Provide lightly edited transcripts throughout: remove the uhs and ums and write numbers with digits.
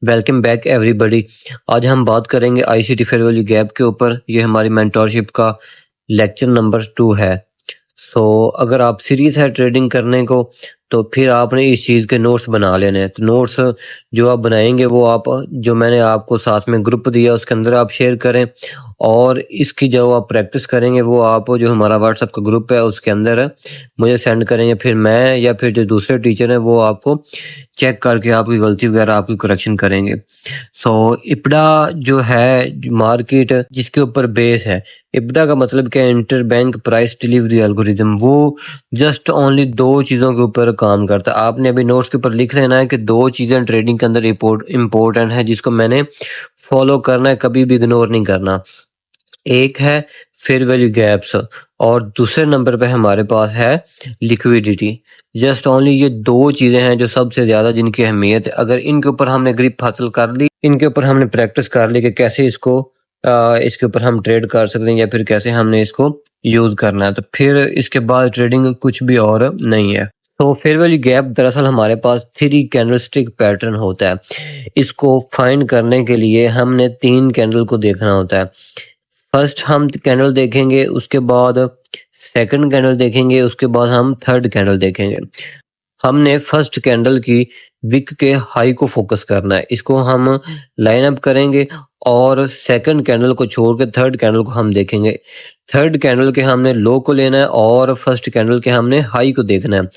Welcome back everybody. आज हम बात करेंगे आईसीटी फेयर वैल्यू गैप के ऊपर। ये हमारी मेंटोरशिप का लेक्चर नंबर 2 है। अगर आप सीरियस है ट्रेडिंग करने को तो फिर आपने इस चीज़ के नोट्स बना लेने हैं। तो नोट्स जो आप बनाएंगे वो आप जो मैंने आपको साथ में ग्रुप दिया उसके अंदर आप शेयर करें, और इसकी जो आप प्रैक्टिस करेंगे वो आप जो हमारा व्हाट्सएप का ग्रुप है उसके अंदर मुझे सेंड करेंगे। फिर मैं या फिर जो दूसरे टीचर हैं वो आपको चेक करके आपकी गलती वगैरह आपकी करेक्शन करेंगे। इपडा जो है मार्केट जिसके ऊपर बेस है, इपडा का मतलब क्या है? Inter bank price delivery algorithm. वो जस्ट ओनली 2 चीज़ों के ऊपर काम करता है। आपने अभी नोट्स के ऊपर लिख लेना है कि 2 चीज़ें ट्रेडिंग के अंदर इम्पोर्टेंट है जिसको मैंने फॉलो करना है, कभी भी इग्नोर नहीं करना। एक है फेयर वैल्यू गैप्स और दूसरे नंबर पे हमारे पास है लिक्विडिटी। जस्ट ओनली ये 2 चीज़ें हैं जो सबसे ज़्यादा जिनकी अहमियत है। अगर इनके ऊपर हमने ग्रिप हासिल कर ली, इनके ऊपर हमने प्रैक्टिस कर ली कि कैसे इसके ऊपर हम ट्रेड कर सकते हैं या फिर कैसे हमने इसको यूज़ करना है, तो फिर इसके बाद ट्रेडिंग कुछ भी और नहीं है। तो फेयर वैल्यू गैप दरअसल हमारे पास 3 कैंडलस्टिक पैटर्न होता है। इसको फाइंड करने के लिए हमने 3 कैंडल को देखना होता है। फर्स्ट हम कैंडल देखेंगे, उसके बाद सेकंड कैंडल देखेंगे, उसके बाद हम थर्ड कैंडल देखेंगे। हमने फर्स्ट कैंडल की विक के हाई को फोकस करना है, इसको हम लाइन अप करेंगे और सेकंड कैंडल को छोड़ के थर्ड कैंडल को हम देखेंगे। थर्ड कैंडल के हमने लो को लेना है और फर्स्ट कैंडल के हमने हाई को देखना है।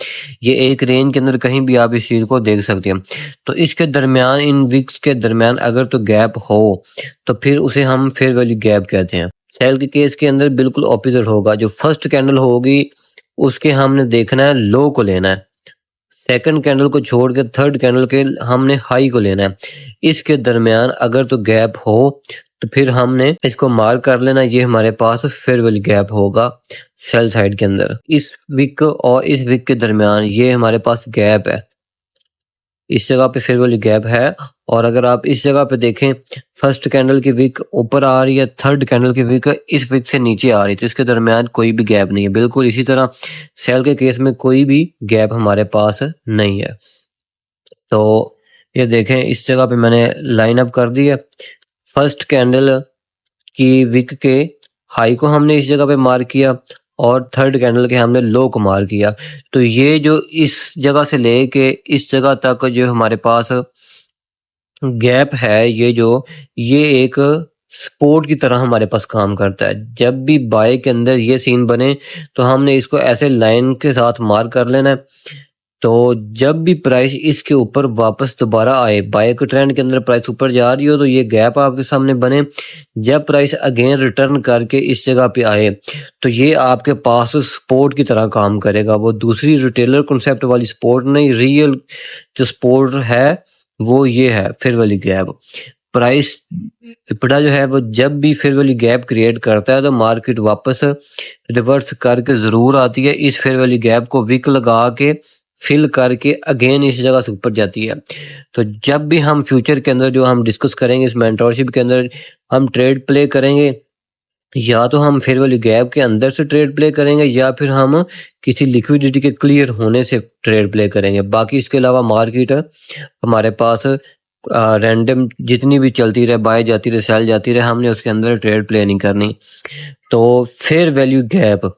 ये एक रेंज के अंदर कहीं भी आप इस चीज को देख सकते हैं। तो इसके दरमियान, इन विक्स के दरमियान अगर तो गैप हो तो फिर उसे हम फेयर वैल्यू गैप कहते हैं। सेल के केस के अंदर बिल्कुल ऑपोजिट होगा। जो फर्स्ट कैंडल होगी उसके हमने देखना है लो को लेना है, सेकंड कैंडल को छोड़ के थर्ड कैंडल के हमने हाई को लेना है। इसके दरमियान अगर तो गैप हो तो फिर हमने इसको मार्क कर लेना। ये हमारे पास फेयर वैल्यू गैप होगा सेल साइड के अंदर। इस विक और इस विक के दरमियान ये हमारे पास गैप है, इस जगह पे फेयर वैल्यू गैप है। और अगर आप इस जगह पे देखें, फर्स्ट कैंडल की विक ऊपर आ रही है, थर्ड कैंडल की विक इस विक से नीचे आ रही है, तो इसके दरमियान कोई भी गैप नहीं है। बिल्कुल इसी तरह सेल के केस में कोई भी गैप हमारे पास नहीं है। तो ये देखें, इस जगह पे मैंने लाइन अप कर दी है। फर्स्ट कैंडल की विक के हाई को हमने इस जगह पे मार्क किया और थर्ड कैंडल के हमने लो को मार्क किया। तो ये जो इस जगह से लेके इस जगह तक जो हमारे पास गैप है, ये एक सपोर्ट की तरह हमारे पास काम करता है। जब भी बाय के अंदर ये सीन बने तो हमने इसको ऐसे लाइन के साथ मार्क कर लेना है। तो जब भी प्राइस इसके ऊपर वापस दोबारा आए, बाय के ट्रेंड के अंदर प्राइस ऊपर जा रही हो तो ये गैप आपके सामने बने। जब प्राइस अगेन रिटर्न करके इस जगह पे आए तो ये आपके पास सपोर्ट की तरह काम करेगा। वो दूसरी रिटेलर कॉन्सेप्ट वाली सपोर्ट नहीं, रियल जो सपोर्ट है वो ये है फेयर वैल्यू गैप। प्राइस इपड़ा जो है वो जब भी फेयर वैल्यू गैप क्रिएट करता है तो मार्केट वापस रिवर्स करके जरूर आती है। इस फेयर वैल्यू गैप को विक लगा के फिल करके अगेन इस जगह से ऊपर जाती है। तो जब भी हम फ्यूचर के अंदर जो हम डिस्कस करेंगे इस मेंटरशिप के अंदर, हम ट्रेड प्ले करेंगे, या तो हम फेयर वैल्यू गैप के अंदर से ट्रेड प्ले करेंगे या फिर हम किसी लिक्विडिटी के क्लियर होने से ट्रेड प्ले करेंगे। बाकी इसके अलावा मार्केट हमारे पास रैंडम जितनी भी चलती रहे, बाय जाती रहे, सेल जाती रहे, हमने उसके अंदर ट्रेड प्ले नहीं करनी। तो फेयर वैल्यू गैप,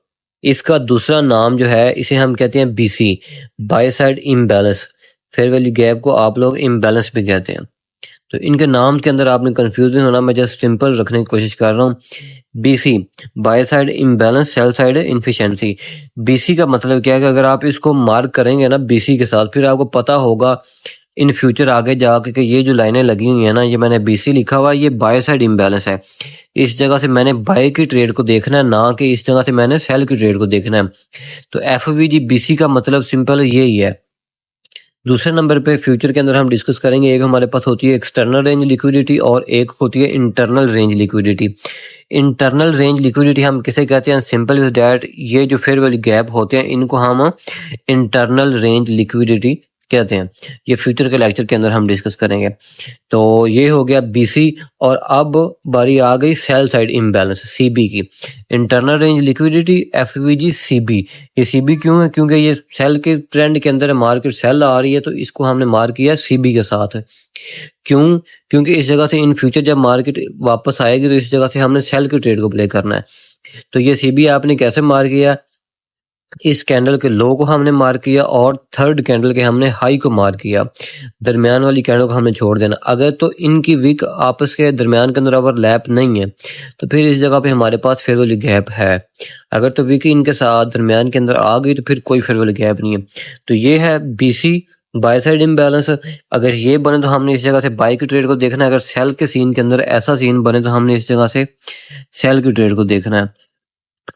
इसका दूसरा नाम जो है इसे हम कहते हैं BC, buy side imbalance. Fair value gap को आप लोग इम्बैलेंस भी कहते हैं। तो इनके नाम के अंदर आपने कंफ्यूज नहीं होना, मैं जस्ट सिंपल रखने की कोशिश कर रहा हूँ। BC, buy side imbalance, sell side inefficiency. BC का मतलब क्या है कि अगर आप इसको मार्क करेंगे ना बीसी के साथ, फिर आपको पता होगा इन फ्यूचर आगे जाके कि ये जो लाइनें लगी हुई है ना, ये मैंने बीसी लिखा हुआ है, ये बाय साइड इम्बैलेंस है। इस जगह से मैंने बाय की ट्रेड को देखना है, ना कि इस जगह से मैंने सेल की ट्रेड को देखना है। तो एफवीजी बीसी का मतलब सिंपल यही है। दूसरे नंबर पे फ्यूचर के अंदर हम डिस्कस करेंगे, एक हमारे पास होती है एक्सटर्नल रेंज लिक्विडिटी और एक होती है internal range liquidity. Internal range liquidity हम किसे कहते हैं? सिंपल इज डैट, ये जो फेयर वैल्यू गैप होते हैं इनको हम इंटरनल रेंज लिक्विडिटी कहते हैं, ये फ्यूचर के लेक्चर के अंदर हम डिस्कस करेंगे। तो ये हो गया बीसी, और अब बारी आ गई सेल साइड इम्बैलेंस सीबी की। Internal range liquidity FVG CB. ये सीबी क्यों है? क्योंकि ये सेल के ट्रेंड के अंदर मार्केट सेल आ रही है, तो इसको हमने मार्क किया सीबी के साथ। क्यों? क्योंकि इस जगह से इन फ्यूचर जब मार्केट वापस आएगी तो इस जगह से हमने सेल के ट्रेड को प्ले करना है। तो ये सीबी आपने कैसे मार्क किया? इस कैंडल के लो को हमने मार्क किया और थर्ड कैंडल के हमने हाई को मार्क किया। दरमियान वाली कैंडल को हमने छोड़ देना। अगर तो इनकी विक आपस के दरमियान के अंदर ओवरलैप नहीं है तो फिर इस जगह पे हमारे पास फेयर वैल्यू गैप है। अगर तो विक इनके साथ दरमियान के अंदर आ गई तो फिर कोई फेयर वैल्यू गैप नहीं है। तो ये है बीसी बाय साइड इम्बैलेंस। अगर ये बने तो हमने इस जगह से बाय की ट्रेड को देखना है। अगर सेल के सीन के अंदर ऐसा सीन बने तो हमने इस जगह से सेल की ट्रेड को देखना है।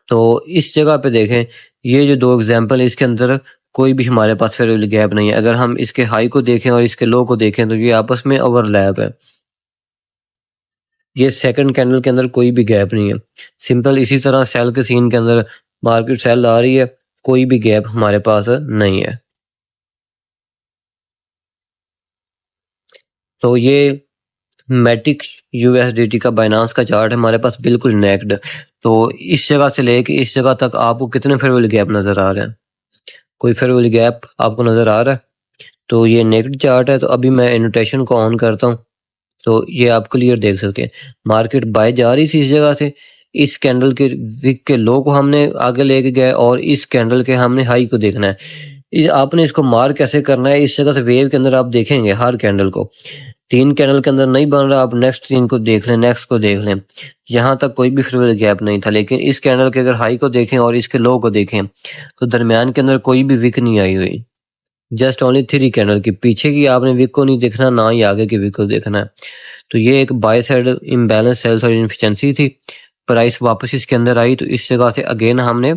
तो इस जगह पे देखें, ये जो दो एग्जांपल है इसके अंदर कोई भी हमारे पास फेयर वैल्यू गैप नहीं है। अगर हम इसके हाई को देखें और इसके लो को देखें तो ये आपस में ओवरलैप है। ये सेकंड कैंडल के अंदर कोई भी गैप नहीं है। सिंपल इसी तरह सेल के सीन के अंदर मार्केट सेल आ रही है, कोई भी गैप हमारे पास नहीं है। तो ये मैटिक यूएसडीटी का बाइनांस का चार्ट है हमारे पास बिल्कुल नेक्ड। तो इस जगह से लेके इस जगह तक आपको कितने फेयर वैल्यू गैप नजर आ रहे हैं? कोई फेयर वैल्यू गैप आपको नजर आ रहा है? तो ये नेक्ड चार्ट है। तो अभी मैं एनोटेशन को ऑन करता हूँ तो ये आप क्लियर देख सकते हैं। मार्केट बाय जा रही थी इस जगह से, इस कैंडल के विक के लो को हमने आगे लेके गए और इस कैंडल के हमने हाई को देखना है। आपने इसको मार्क कैसे करना है? इस जगह से वेव के अंदर आप देखेंगे हर कैंडल को, 3 कैंडल के अंदर नहीं बन रहा, आप नेक्स्ट 3 को देख लें, नेक्स्ट को देख लें, यहाँ तक कोई भी फेयर वैल्यू गैप नहीं था। लेकिन इस कैंडल के अगर हाई को देखें और इसके लो को देखें तो दरमियान के अंदर कोई भी विक नहीं आई हुई। जस्ट ओनली 3 कैंडल की पीछे की आपने विक को नहीं देखना, ना ही आगे की विक को देखना है। तो ये एक buy side imbalance sell side inefficiency थी। प्राइस वापस इसके अंदर आई तो इस जगह से अगेन हमने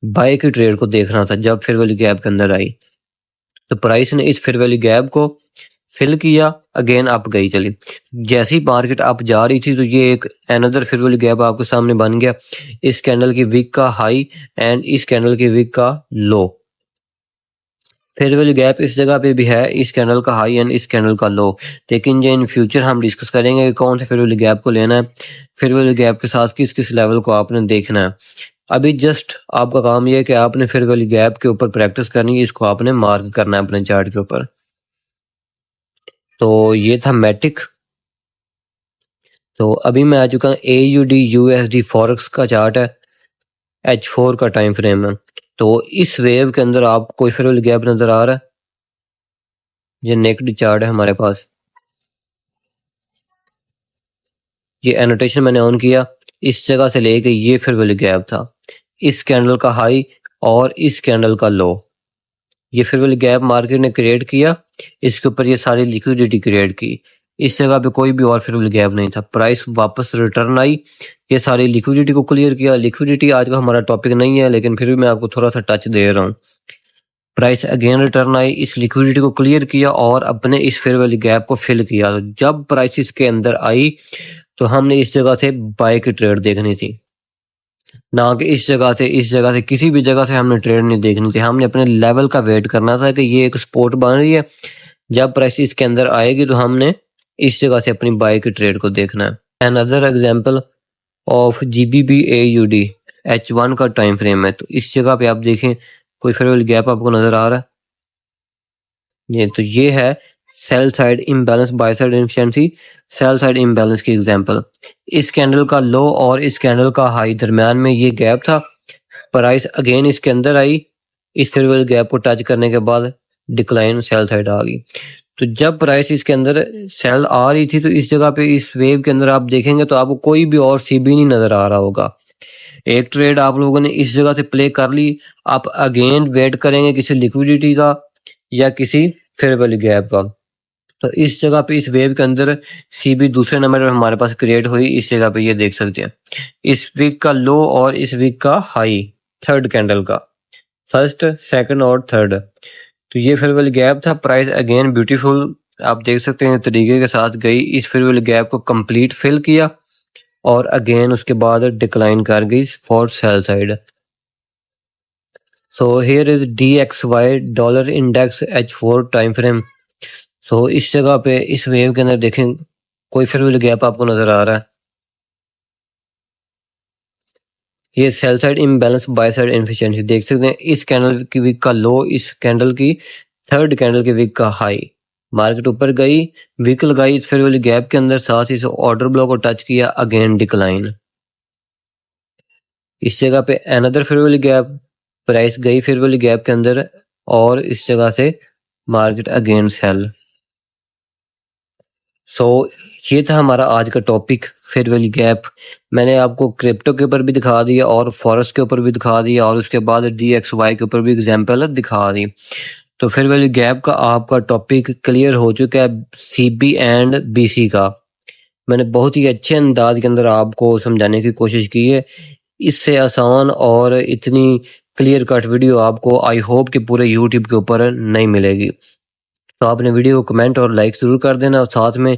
बाय की ट्रेड को देखना था जब फेयर वैल्यू गैप के अंदर आई। तो प्राइस ने इस फेयर वैल्यू गैप को फिल किया, अगेन अप गई चली। जैसी मार्केट अप जा रही थी तो ये एक अनदर फेयर वैल्यू गैप आपके सामने बन गया। इस कैंडल की विक का हाई एंड इस कैंडल की विक का लो। फेयर वैल्यू गैप इस जगह पे भी है, इस कैंडल का हाई एंड इस कैंडल का लो। लेकिन ये इन फ्यूचर हम डिस्कस करेंगे कि कौन से फेयर वैल्यू गैप को लेना है, फेयर वैल्यू गैप के साथ किस किस लेवल को आपने देखना है। अभी जस्ट आपका काम यह है कि आपने फेयर वैल्यू गैप के ऊपर प्रैक्टिस करनी है, इसको आपने मार्क करना है अपने चार्ट के ऊपर। तो ये था मैटिक। तो अभी मैं आ चुका हूँ AUD USD फॉरेक्स का चार्ट है, H4 का टाइम फ्रेम है। तो इस वेव के अंदर आपको कोई फेयर वैल्यू गैप नजर आ रहा है? ये नेक्ड चार्ट है हमारे पास। ये एनोटेशन मैंने ऑन किया, इस जगह से लेके ये फेयर वैल्यू गैप था, इस कैंडल का हाई और इस कैंडल का लो। ये फेयर वैल्यू गैप मार्केट ने क्रिएट किया, इसके ऊपर ये सारी लिक्विडिटी क्रिएट की। इस जगह पे कोई भी और फेयर वैल्यू गैप नहीं था। प्राइस वापस रिटर्न आई, ये सारी लिक्विडिटी को क्लियर किया। लिक्विडिटी आज का हमारा टॉपिक नहीं है लेकिन फिर भी मैं आपको थोड़ा सा टच दे रहा हूँ। प्राइस अगेन रिटर्न आई, इस लिक्विडिटी को क्लियर किया और अपने इस फेयर वैल्यू गैप को फिल किया। तो जब प्राइस इसके अंदर आई तो हमने इस जगह से बाय की ट्रेड देखनी थी, ना कि इस जगह से किसी भी जगह से हमने ट्रेड नहीं देखनी थी। हमने अपने लेवल का वेट करना था कि ये एक सपोर्ट बन रही है, जब प्राइस इसके अंदर आएगी तो हमने इस जगह से अपनी बाय की ट्रेड को देखना है। Another example of GBP AUD H1 का टाइम फ्रेम है। तो इस जगह पे आप देखें कोई फेयर वैल्यू गैप आपको नजर आ रहा है? ये है sell side imbalance buy side inefficiency, sell side imbalance की एग्जांपल। इस कैंडल का लो और इस कैंडल का हाई दरमियान में ये गैप था। प्राइस अगेन इसके अंदर आई, इस फेयर वैल्यू गैप को टच करने के बाद डिक्लाइन सेल साइड आ गई। तो जब प्राइस इसके अंदर सेल आ रही थी तो इस जगह पे इस वेव के अंदर आप देखेंगे तो आपको कोई भी और सीबी नहीं नजर आ रहा होगा। एक ट्रेड आप लोगों ने इस जगह से प्ले कर ली, आप अगेन वेट करेंगे किसी लिक्विडिटी का या किसी फेयर वैल्यू गैप का। तो इस जगह पे इस वेव के अंदर सीबी दूसरे नंबर पर हमारे पास क्रिएट हुई। इस जगह पे ये देख सकते हैं इस वीक का लो और इस वीक का हाई, थर्ड कैंडल का, फर्स्ट सेकंड और थर्ड। तो ये फेयर वैल्यू गैप था। प्राइस अगेन ब्यूटीफुल आप देख सकते हैं तरीके के साथ गई, इस फेयर वैल्यू गैप को कंप्लीट फिल किया और अगेन उसके बाद डिक्लाइन कर गई for sell side. So here is DXY dollar index H4 time frame. सो इस जगह पे इस वेव के अंदर देखें कोई फेयर वैल्यू गैप आपको नजर आ रहा है। ये sell side imbalance buy side inefficiency देख सकते हैं। इस कैंडल की वीक का लो, इस कैंडल की थर्ड कैंडल के वीक का हाई। मार्केट ऊपर गई, वीक लगाई इस फेयर वैल्यू गैप के अंदर, साथ ही इस ऑर्डर ब्लॉक को टच किया, अगेन डिक्लाइन। इस जगह पे another fair value gap, price गई फेयर वैल्यू गैप के अंदर और इस जगह से मार्केट अगेन सेल। सो ये था हमारा आज का टॉपिक फेयर वैल्यू गैप। मैंने आपको क्रिप्टो के ऊपर भी दिखा दिया और फॉरेक्स के ऊपर भी दिखा दिया और उसके बाद DXY के ऊपर भी एग्जांपल दिखा दी। तो फेयर वैल्यू गैप का आपका टॉपिक क्लियर हो चुका है, CB एंड BC का। मैंने बहुत ही अच्छे अंदाज के अंदर आपको समझाने की कोशिश की है। इससे आसान और इतनी क्लियर कट वीडियो आपको आई होप कि पूरे यूट्यूब के ऊपर नहीं मिलेगी। तो आपने वीडियो को कमेंट और लाइक जरूर कर देना। और साथ में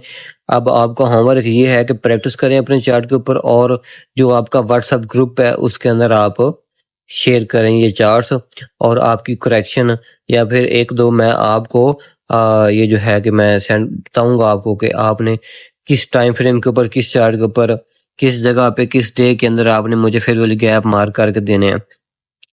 अब आपका होमवर्क ये है कि प्रैक्टिस करें अपने चार्ट के ऊपर, और जो आपका व्हाट्सएप ग्रुप है उसके अंदर आप शेयर करें ये चार्ट्स, और आपकी करेक्शन या फिर एक दो मैं आपको ये जो है कि मैं सेंड बताऊंगा आपको कि आपने किस टाइम फ्रेम के ऊपर, किस चार्ट के ऊपर, किस जगह पे, किस डे के अंदर आपने मुझे फेयर वैल्यू गैप मार्क करके देने हैं।